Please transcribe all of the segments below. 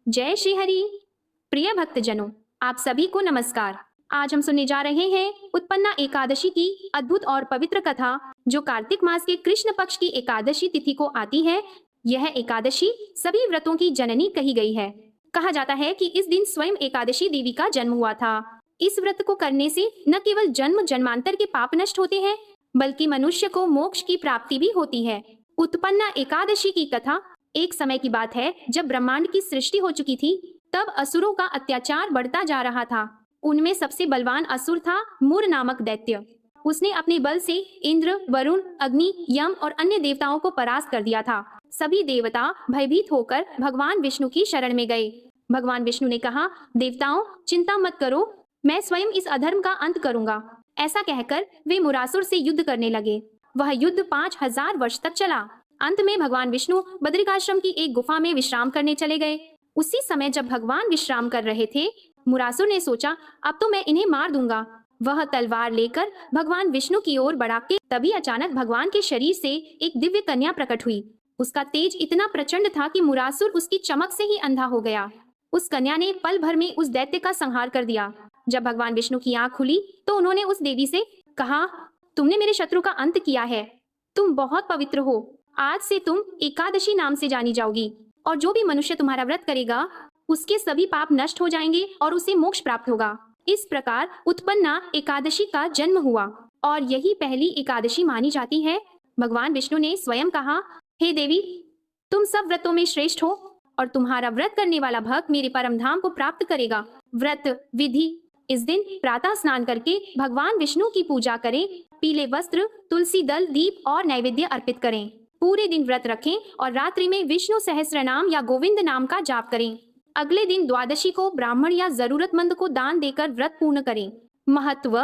जय श्री हरि। प्रिय भक्तजनों, आप सभी को नमस्कार। आज हम सुनने जा रहे हैं उत्पन्ना एकादशी की अद्भुत और पवित्र कथा, जो कार्तिक मास के कृष्ण पक्ष की एकादशी तिथि को आती है। यह एकादशी सभी व्रतों की जननी कही गई है। कहा जाता है कि इस दिन स्वयं एकादशी देवी का जन्म हुआ था। इस व्रत को करने से न केवल जन्म जन्मांतर के पाप नष्ट होते हैं, बल्कि मनुष्य को मोक्ष की प्राप्ति भी होती है। उत्पन्ना एकादशी की कथा एक समय की बात है, जब ब्रह्मांड की सृष्टि हो चुकी थी। तब असुरों का अत्याचार बढ़ता जा रहा था। उनमें सबसे बलवान असुर था मुर नामक दैत्य। उसने अपने बल से इंद्र, वरुण, अग्नि, यम और अन्य देवताओं को परास्त कर दिया था। सभी देवता भयभीत होकर भगवान विष्णु की शरण में गए। भगवान विष्णु ने कहा, देवताओं, चिंता मत करो, मैं स्वयं इस अधर्म का अंत करूंगा। ऐसा कहकर वे मुरासुर से युद्ध करने लगे। वह युद्ध 5000 वर्ष तक चला। अंत में भगवान विष्णु बद्रिकाश्रम की एक गुफा में विश्राम करने चले गए। उसी समय जब भगवान विश्राम कर रहे थे, मुरासुर ने सोचा, अब तो मैं इन्हें मार दूंगा। वह तलवार लेकर भगवान विष्णु की ओर बढ़ा के तभी अचानक भगवान के शरीर से एक दिव्य कन्या प्रकट हुई। उसका तेज इतना प्रचंड था कि मुरासुर उसकी चमक से ही अंधा हो गया। उस कन्या ने पल भर में उस दैत्य का संहार कर दिया। जब भगवान विष्णु की आंख खुली तो उन्होंने उस देवी से कहा, तुमने मेरे शत्रु का अंत किया है। तुम बहुत पवित्र हो। आज से तुम एकादशी नाम से जानी जाओगी, और जो भी मनुष्य तुम्हारा व्रत करेगा उसके सभी पाप नष्ट हो जाएंगे और उसे मोक्ष प्राप्त होगा। इस प्रकार उत्पन्ना एकादशी का जन्म हुआ और यही पहली एकादशी मानी जाती है। भगवान विष्णु ने स्वयं कहा, हे देवी, तुम सब व्रतों में श्रेष्ठ हो और तुम्हारा व्रत करने वाला भक्त मेरे परम धाम को प्राप्त करेगा। व्रत विधि: इस दिन प्रातः स्नान करके भगवान विष्णु की पूजा करें। पीले वस्त्र, तुलसी दल, दीप और नैवेद्य अर्पित करें। पूरे दिन व्रत रखें और रात्रि में विष्णु सहस्त्र नाम या गोविंद नाम का जाप करें। अगले दिन द्वादशी को ब्राह्मण या जरूरतमंद को दान देकर व्रत पूर्ण करें। महत्व: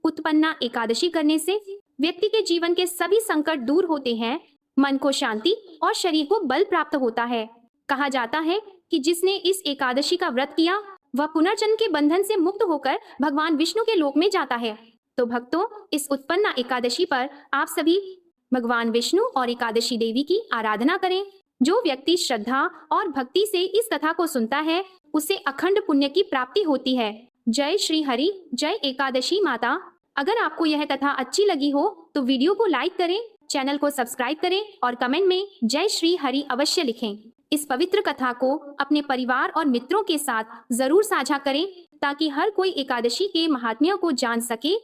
उत्पन्ना एकादशी करने से व्यक्ति के जीवन के सभी संकट दूर होते हैं, मन को शांति और शरीर को बल प्राप्त होता है। कहा जाता है कि जिसने इस एकादशी का व्रत किया वह पुनर्जन्म के बंधन से मुक्त होकर भगवान विष्णु के लोक में जाता है। तो भक्तों, इस उत्पन्ना एकादशी पर आप सभी भगवान विष्णु और एकादशी देवी की आराधना करें। जो व्यक्ति श्रद्धा और भक्ति से इस कथा को सुनता है उसे अखंड पुण्य की प्राप्ति होती है। जय श्री हरि, जय एकादशी माता। अगर आपको यह कथा अच्छी लगी हो तो वीडियो को लाइक करें, चैनल को सब्सक्राइब करें और कमेंट में जय श्री हरि अवश्य लिखें। इस पवित्र कथा को अपने परिवार और मित्रों के साथ जरूर साझा करें, ताकि हर कोई एकादशी के महात्म्य को जान सके